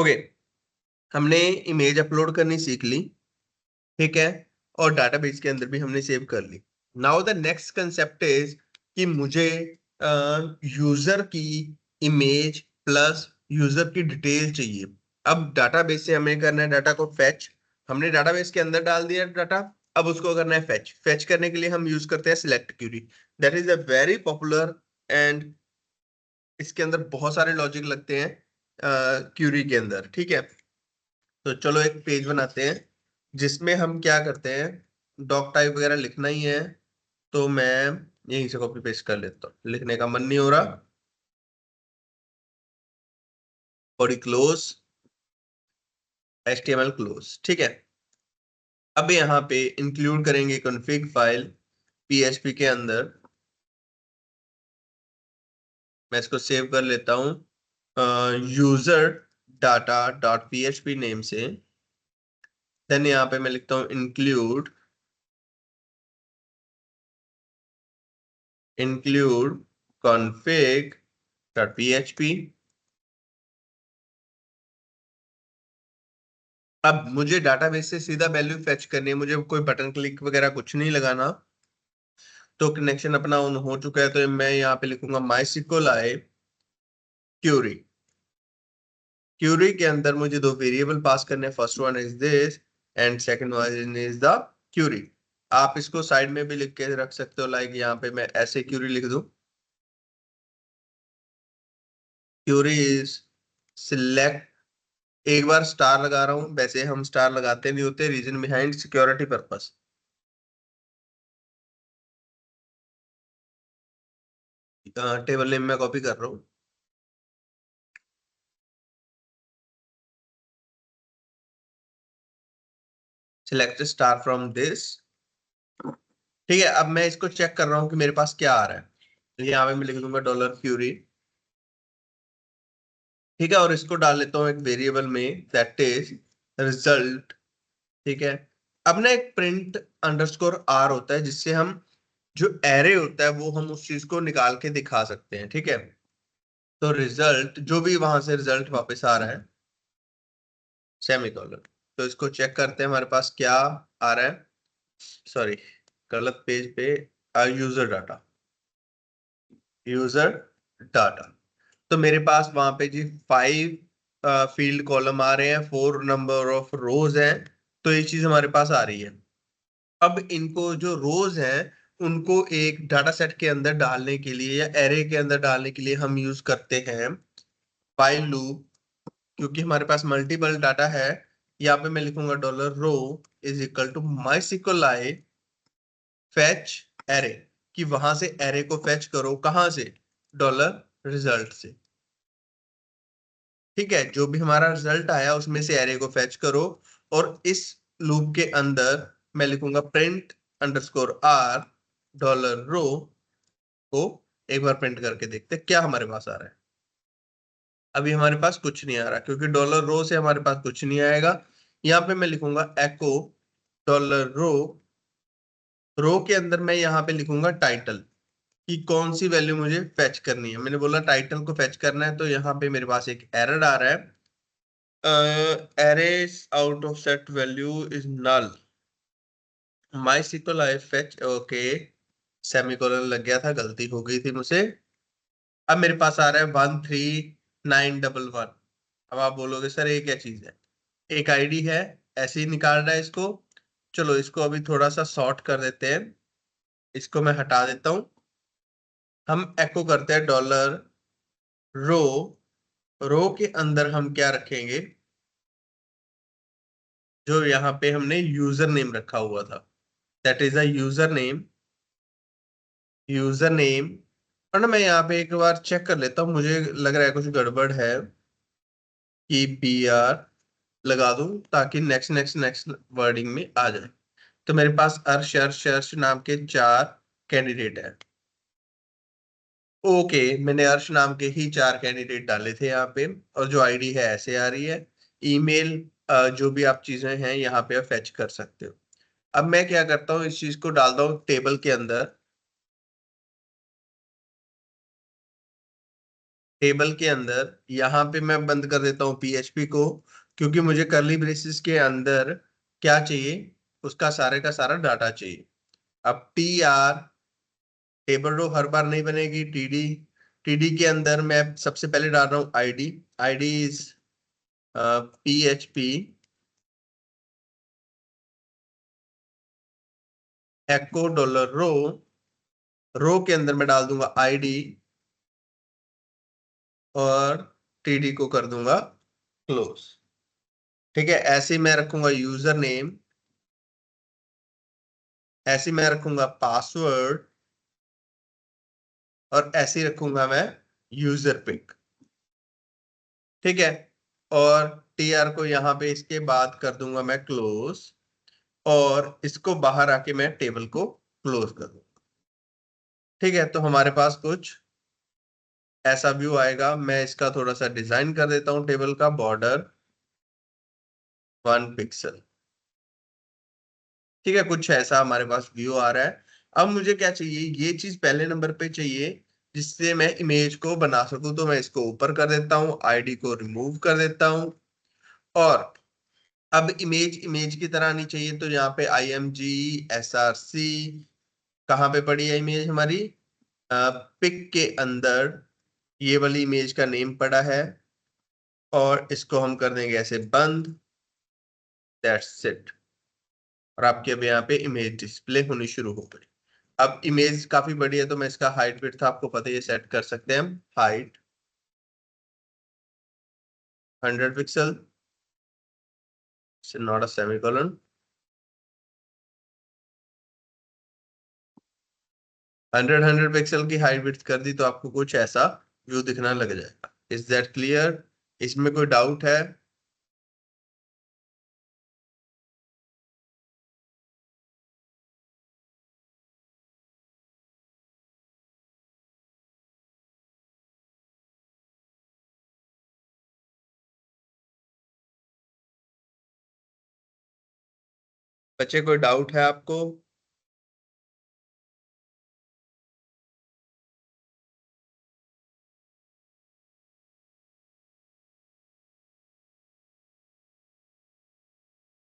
Okay, हमने image upload करनी सीख ली, ठीक है, और डाटाबेस के अंदर भी हमने सेव कर ली। Now the next concept is कि मुझे यूजर की इमेज प्लस यूजर की डिटेल चाहिए। अब डाटाबेस से हमें करना है डाटा को फेच। हमने डाटाबेस के अंदर डाल दिया डाटा, अब उसको करना है फेच। फेच करने के लिए हम यूज करते हैं select query. That is a very popular and इसके अंदर बहुत सारे लॉजिक लगते हैं क्यूरी के अंदर, ठीक है। तो चलो एक पेज बनाते हैं जिसमें हम क्या करते हैं, डॉक टाइप वगैरह लिखना ही है। तो मैं यहीं से कॉपी पेस्ट कर लेता हूँ, लिखने का मन नहीं हो रहा। बॉडी क्लोज, HTML क्लोज, ठीक है। अब यहाँ पे इंक्लूड करेंगे कॉन्फ़िग फाइल PHP के अंदर। मैं इसको सेव कर लेता हूँ user data dot PHP name से। देन यहाँ पे मैं लिखता हूँ इंक्लूड config डॉट PHP। अब मुझे डाटाबेस से सीधा वैल्यू फेच करनी है, मुझे कोई बटन क्लिक वगैरह कुछ नहीं लगाना। तो कनेक्शन अपना ऑन हो चुका है, तो मैं यहाँ पे लिखूंगा MySQLi क्यूरी। क्यूरी के अंदर मुझे दो वेरिएबल पास करने हैं, first one is this and second one is the query. आप इसको साइड में भी लिख के रख सकते हो, लाइक यहाँ पे मैं ऐसे क्यूरी लिख दूं, क्यूरी इज सिलेक्ट। एक बार स्टार लगा रहा हूं, वैसे हम स्टार लगाते नहीं होते, reason behind security purpose. Table name में कॉपी कर रहा हूँ, सिलेक्ट स्टार फ्रॉम दिस, ठीक है। अब मैं इसको चेक कर रहा हूँ कि मेरे पास क्या आ रहा है। तो यहाँ पे मैं लिख दूंगा डॉलर क्यूरी, ठीक है, और इसको डाल लेता हूँ एक वेरिएबल में दैट इज रिजल्ट, ठीक है। अब ना एक प्रिंट अंडरस्कोर आर होता है जिससे हम जो एरे होता है वो हम उस चीज को निकाल के दिखा सकते हैं, ठीक है। तो रिजल्ट जो भी वहां से रिजल्ट वापस आ रहा है, सेमीकोलन। तो इसको चेक करते हैं हमारे पास क्या आ रहा है। सॉरी, गलत पेज पे। User data, user data. तो मेरे पास वहां पे जी 5 फील्ड कॉलम आ रहे हैं, 4 नंबर ऑफ रोज हैं। तो ये चीज हमारे पास आ रही है। अब इनको जो रोज हैं उनको एक डाटा सेट के अंदर डालने के लिए या एरे के अंदर डालने के लिए हम यूज करते हैं व्हाइल लूप। क्योंकि हमारे पास मल्टीपल डाटा है, यहाँ पे मैं लिखूंगा dollar row is equal to my SQL I fetch array, कि वहां से एरे को फेच करो, कहां से, डॉलर रिजल्ट से, ठीक है। जो भी हमारा रिजल्ट आया उसमें से एरे को फेच करो। और इस लूप के अंदर मैं लिखूंगा प्रिंट अंडरस्कोर आर डॉलर रो को। एक बार प्रिंट करके देखते हैं क्या हमारे पास आ रहा है। अभी हमारे पास कुछ नहीं आ रहा क्योंकि डॉलर रो से हमारे पास कुछ नहीं आएगा। यहाँ पे मैं लिखूंगा एको डॉलर रो, रो के अंदर मैं यहाँ पे लिखूंगा टाइटल, कि कौन सी वैल्यू मुझे फेच करनी है। मैंने बोला टाइटल को फेच करना है, तो यहाँ पे मेरे पास एक एरर आ रहा है, arrays out of set value is null MySQL I fetch, okay, semicolon लग गया था, गलती हो गई थी मुझसे। अब मेरे पास आ रहा है 13911। अब आप बोलोगे सर ये क्या चीज है, एक आईडी है, ऐसे ही निकाल रहा है इसको। चलो इसको अभी थोड़ा सा सॉर्ट कर देते हैं, इसको मैं हटा देता हूँ। हम एको करते हैं डॉलर रो, रो के अंदर हम क्या रखेंगे, जो यहाँ पे हमने यूजर नेम रखा हुआ था, that is a user name, user name. और ना मैं यहाँ पे एक बार चेक कर लेता हूँ, मुझे लग रहा है कुछ गड़बड़ है, कि BR लगा दूं ताकि नेक्स्ट नेक्स्ट नेक्स्ट वर्डिंग में आ जाए। तो मेरे पास अर्श अर्श अर्श नाम के 4 कैंडिडेट हैं। ओके, मैंने अर्श नाम के ही 4 कैंडिडेट डाले थे यहाँ पे, और जो आईडी है ऐसे आ रही है। ईमेल, जो भी आप चीजें हैं यहाँ पे फेच कर सकते हो। अब मैं क्या करता हूँ, इस चीज को डालता हूँ टेबल के अंदर। टेबल के अंदर यहाँ पे मैं बंद कर देता हूँ पीएचपी को, क्योंकि मुझे करली ब्रेसेस के अंदर क्या चाहिए, उसका सारे का सारा डाटा चाहिए। अब टी आर, टेबल रो हर बार नहीं बनेगी। टीडी, टीडी के अंदर मैं सबसे पहले डाल रहा हूँ ID. ID is PHP echo dollar row. Row के अंदर मैं डाल दूंगा आईडी और टीडी को कर दूंगा क्लोज। ठीक है, ऐसे ही मैं रखूंगा यूजर नेम, ऐसे ही मैं रखूंगा पासवर्ड, और ऐसे ही रखूंगा मैं यूजर पिक। ठीक है, और टीआर को यहाँ पे इसके बाद कर दूंगा मैं क्लोज, और इसको बाहर आके मैं टेबल को क्लोज कर दूंगा। ठीक है, तो हमारे पास कुछ ऐसा व्यू आएगा। मैं इसका थोड़ा सा डिजाइन कर देता हूँ, टेबल का बॉर्डर 1 पिक्सल। ठीक है, कुछ ऐसा हमारे पास व्यू आ रहा है। अब मुझे क्या चाहिए, ये चीज पहले नंबर पे चाहिए जिससे मैं इमेज को बना सकूं। तो मैं इसको ऊपर कर देता हूँ, आईडी को रिमूव कर देता हूँ, और अब इमेज इमेज की तरह आनी चाहिए। तो यहाँ पे IMG SRC, कहाँ पे पड़ी है इमेज हमारी, पिक के अंदर ये वाली इमेज का नेम पड़ा है, और इसको हम कर देंगे ऐसे बंद। That's it. और आपके अब यहाँ पे इमेज डिस्प्ले होनी शुरू हो गई। अब इमेज काफी बड़ी है, तो मैं इसका हाइट विड्थ आपको पता है, ये सेट कर सकते हैं हम। Height 100 pixel, not a semicolon. 100 pixel की हाइट विड्थ कर दी, तो आपको कुछ ऐसा व्यू दिखना लग जाएगा। Is that clear? इसमें कोई डाउट है? बच्चे कोई डाउट है आपको?